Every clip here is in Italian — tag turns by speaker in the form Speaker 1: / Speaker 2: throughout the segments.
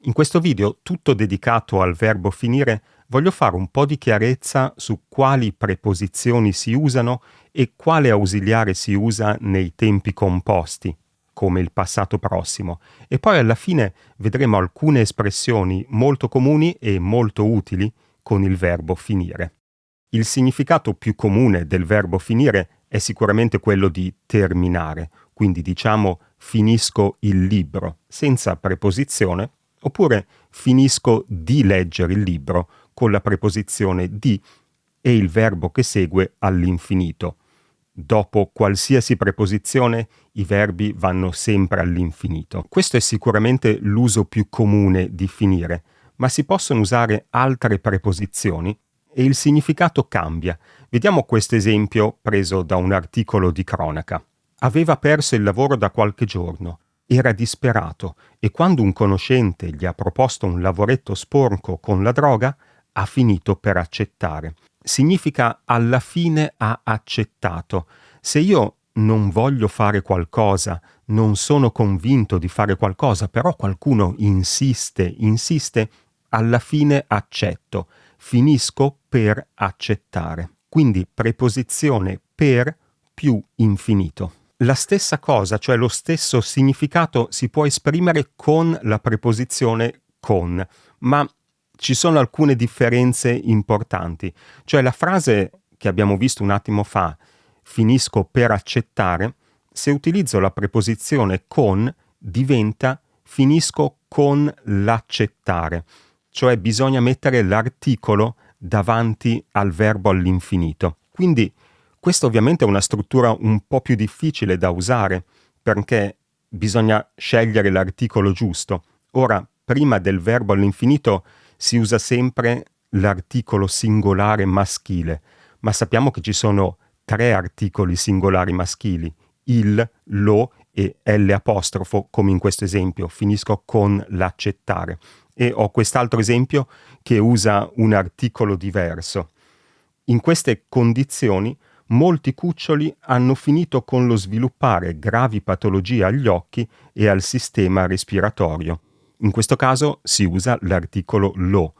Speaker 1: In questo video, tutto dedicato al verbo finire, voglio fare un po' di chiarezza su quali preposizioni si usano e quale ausiliare si usa nei tempi composti, come il passato prossimo, e poi alla fine vedremo alcune espressioni molto comuni e molto utili con il verbo finire. Il significato più comune del verbo finire è sicuramente quello di terminare, quindi diciamo finisco il libro senza preposizione, oppure finisco di leggere il libro con la preposizione di e il verbo che segue all'infinito. Dopo qualsiasi preposizione i verbi vanno sempre all'infinito. Questo è sicuramente l'uso più comune di finire, ma si possono usare altre preposizioni e il significato cambia. Vediamo questo esempio preso da un articolo di cronaca. Aveva perso il lavoro da qualche giorno. Era disperato e quando un conoscente gli ha proposto un lavoretto sporco con la droga, ha finito per accettare. Significa alla fine ha accettato. Se io non voglio fare qualcosa, non sono convinto di fare qualcosa, però qualcuno insiste, alla fine accetto. Finisco per accettare. Quindi preposizione per più infinito. La stessa cosa, cioè lo stesso significato, si può esprimere con la preposizione con, ma ci sono alcune differenze importanti. Cioè la frase che abbiamo visto un attimo fa, finisco per accettare, se utilizzo la preposizione con, diventa finisco con l'accettare. Cioè bisogna mettere l'articolo davanti al verbo all'infinito. Quindi questa ovviamente è una struttura un po' più difficile da usare, perché bisogna scegliere l'articolo giusto. Ora, prima del verbo all'infinito si usa sempre l'articolo singolare maschile, ma sappiamo che ci sono 3 articoli singolari maschili, il, lo e l'apostrofo, come in questo esempio, finisco con l'accettare. E ho quest'altro esempio che usa un articolo diverso. In queste condizioni molti cuccioli hanno finito con lo sviluppare gravi patologie agli occhi e al sistema respiratorio. In questo caso si usa l'articolo lo,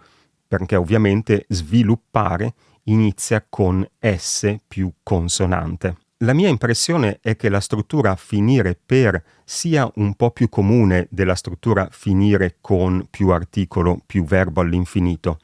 Speaker 1: perché ovviamente sviluppare inizia con S più consonante. La mia impressione è che la struttura finire per sia un po' più comune della struttura finire con più articolo più verbo all'infinito.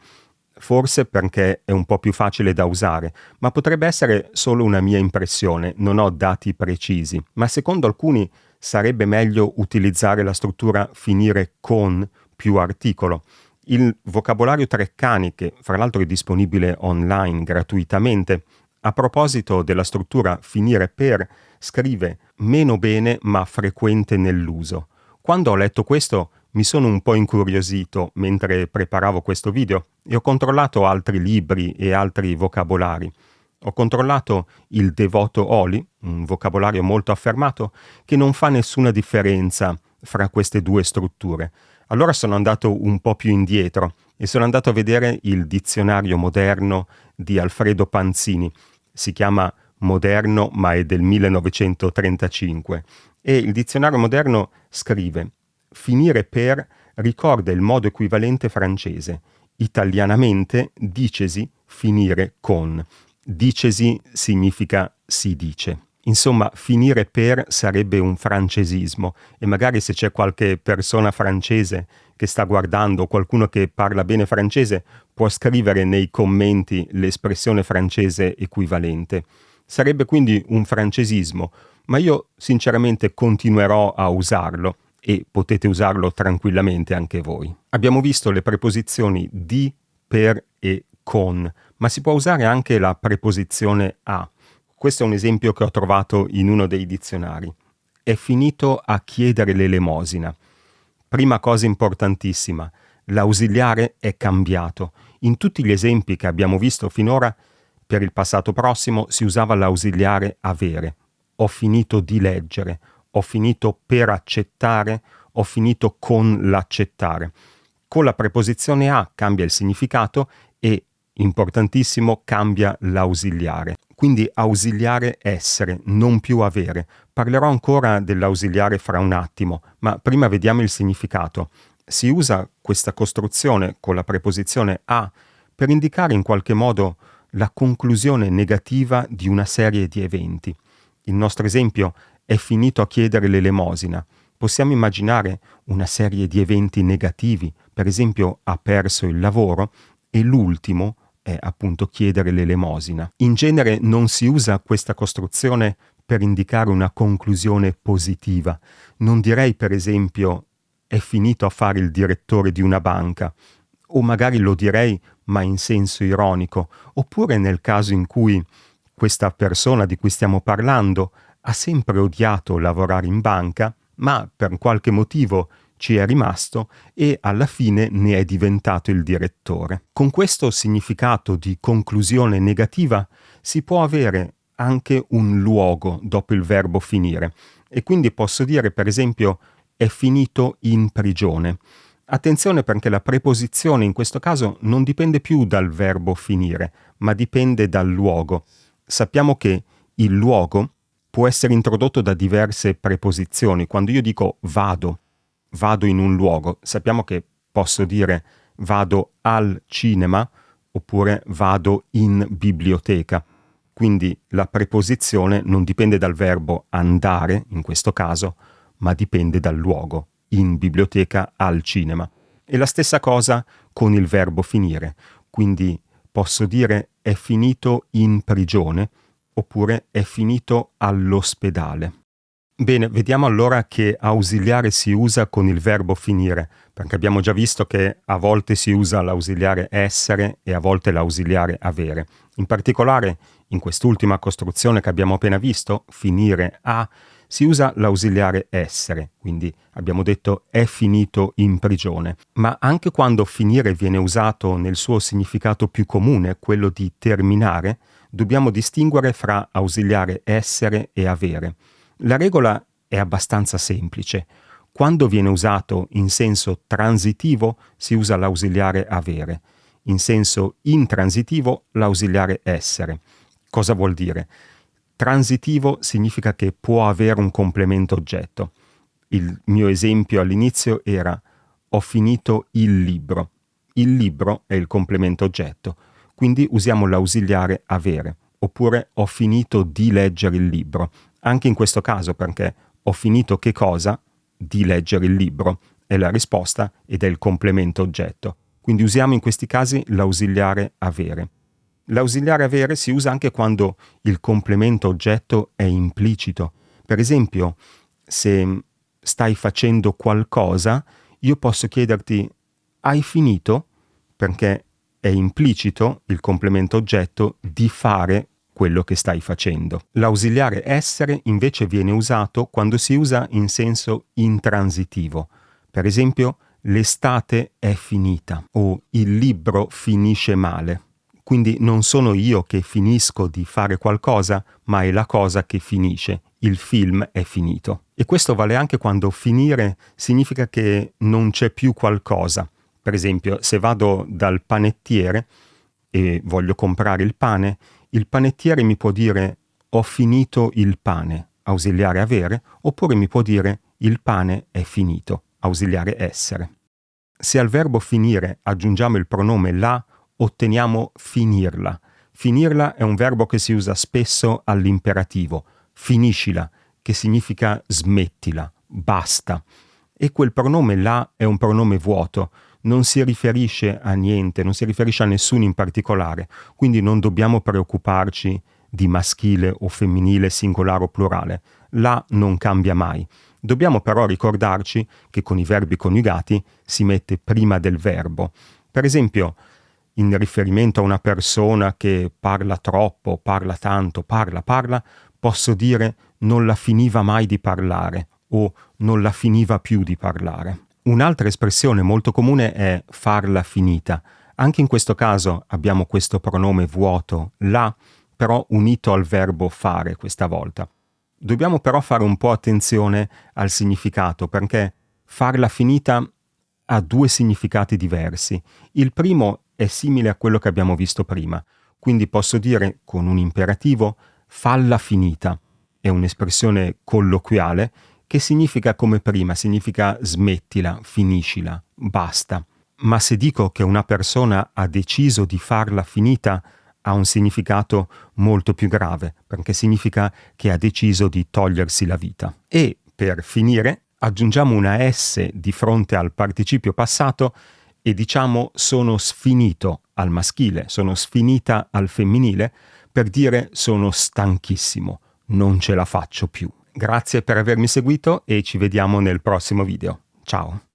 Speaker 1: Forse perché è un po' più facile da usare, ma potrebbe essere solo una mia impressione, non ho dati precisi. Ma secondo alcuni sarebbe meglio utilizzare la struttura finire con più articolo. Il vocabolario Treccani, che fra l'altro è disponibile online gratuitamente, a proposito della struttura finire per, scrive meno bene ma frequente nell'uso. Quando ho letto questo mi sono un po' incuriosito mentre preparavo questo video e ho controllato altri libri e altri vocabolari. Ho controllato il Devoto Oli, un vocabolario molto affermato, che non fa nessuna differenza fra queste due strutture. Allora sono andato un po' più indietro e sono andato a vedere il dizionario moderno di Alfredo Panzini. Si chiama Moderno, ma è del 1935. E il dizionario moderno scrive: finire per ricorda il modo equivalente francese. Italianamente dicesi finire con. Dicesi significa si dice. Insomma, finire per sarebbe un francesismo e magari se c'è qualche persona francese che sta guardando, qualcuno che parla bene francese, può scrivere nei commenti l'espressione francese equivalente. Sarebbe quindi un francesismo, ma io sinceramente continuerò a usarlo e potete usarlo tranquillamente anche voi. Abbiamo visto le preposizioni di, per e con, ma si può usare anche la preposizione a. Questo è un esempio che ho trovato in uno dei dizionari. È finito a chiedere l'elemosina. Prima cosa importantissima, l'ausiliare è cambiato. In tutti gli esempi che abbiamo visto finora, per il passato prossimo si usava l'ausiliare avere. Ho finito di leggere, ho finito per accettare, ho finito con l'accettare. Con la preposizione a cambia il significato e, importantissimo, cambia l'ausiliare. Quindi ausiliare essere, non più avere. Parlerò ancora dell'ausiliare fra un attimo, ma prima vediamo il significato. Si usa questa costruzione con la preposizione a per indicare in qualche modo la conclusione negativa di una serie di eventi. Il nostro esempio è finito a chiedere l'elemosina. Possiamo immaginare una serie di eventi negativi, per esempio ha perso il lavoro e l'ultimo è appunto chiedere l'elemosina. In genere non si usa questa costruzione per indicare una conclusione positiva. Non direi per esempio è finito a fare il direttore di una banca, o magari lo direi ma in senso ironico, oppure nel caso in cui questa persona di cui stiamo parlando ha sempre odiato lavorare in banca, ma per qualche motivo ci è rimasto e alla fine ne è diventato il direttore. Con questo significato di conclusione negativa si può avere anche un luogo dopo il verbo finire e quindi posso dire per esempio è finito in prigione. Attenzione perché la preposizione in questo caso non dipende più dal verbo finire, ma dipende dal luogo. Sappiamo che il luogo può essere introdotto da diverse preposizioni. Quando io dico vado in un luogo, sappiamo che posso dire vado al cinema oppure vado in biblioteca. Quindi la preposizione non dipende dal verbo andare, in questo caso, ma dipende dal luogo, in biblioteca, al cinema. E la stessa cosa con il verbo finire. Quindi posso dire è finito in prigione oppure è finito all'ospedale. Bene, vediamo allora che ausiliare si usa con il verbo finire, perché abbiamo già visto che a volte si usa l'ausiliare essere e a volte l'ausiliare avere. In particolare, in quest'ultima costruzione che abbiamo appena visto, finire a, si usa l'ausiliare essere, quindi abbiamo detto è finito in prigione. Ma anche quando finire viene usato nel suo significato più comune, quello di terminare, dobbiamo distinguere fra ausiliare essere e avere. La regola è abbastanza semplice. Quando viene usato in senso transitivo si usa l'ausiliare avere, in senso intransitivo l'ausiliare essere. Cosa vuol dire? Transitivo significa che può avere un complemento oggetto. Il mio esempio all'inizio era ho finito il libro. Il libro è il complemento oggetto, quindi usiamo l'ausiliare avere. Oppure ho finito di leggere il libro. Anche in questo caso perché ho finito che cosa? Di leggere il libro. È la risposta ed è il complemento oggetto. Quindi usiamo in questi casi l'ausiliare avere. L'ausiliare avere si usa anche quando il complemento oggetto è implicito. Per esempio, se stai facendo qualcosa, io posso chiederti hai finito? Perché è implicito il complemento oggetto di fare quello che stai facendo. L'ausiliare essere invece viene usato quando si usa in senso intransitivo. Per esempio, l'estate è finita o il libro finisce male. Quindi non sono io che finisco di fare qualcosa, ma è la cosa che finisce. Il film è finito. E questo vale anche quando finire significa che non c'è più qualcosa. Per esempio, se vado dal panettiere e voglio comprare il panettiere mi può dire ho finito il pane, ausiliare avere, oppure mi può dire il pane è finito, ausiliare essere. Se al verbo finire aggiungiamo il pronome la, otteniamo finirla. Finirla è un verbo che si usa spesso all'imperativo, finiscila, che significa smettila, basta. E quel pronome la è un pronome vuoto, non si riferisce a niente, non si riferisce a nessuno in particolare, quindi non dobbiamo preoccuparci di maschile o femminile, singolare o plurale. La non cambia mai. Dobbiamo però ricordarci che con i verbi coniugati si mette prima del verbo. Per esempio, in riferimento a una persona che parla troppo, parla tanto, parla, posso dire non la finiva mai di parlare o non la finiva più di parlare. Un'altra espressione molto comune è farla finita. Anche in questo caso abbiamo questo pronome vuoto, la, però unito al verbo fare questa volta. Dobbiamo però fare un po' attenzione al significato, perché farla finita ha due significati diversi. Il primo è simile a quello che abbiamo visto prima, quindi posso dire con un imperativo falla finita. È un'espressione colloquiale che significa come prima, significa smettila, finiscila, basta. Ma se dico che una persona ha deciso di farla finita, ha un significato molto più grave, perché significa che ha deciso di togliersi la vita. E per finire aggiungiamo una S di fronte al participio passato e diciamo sono sfinito al maschile, sono sfinita al femminile, per dire sono stanchissimo, non ce la faccio più. Grazie per avermi seguito e ci vediamo nel prossimo video. Ciao!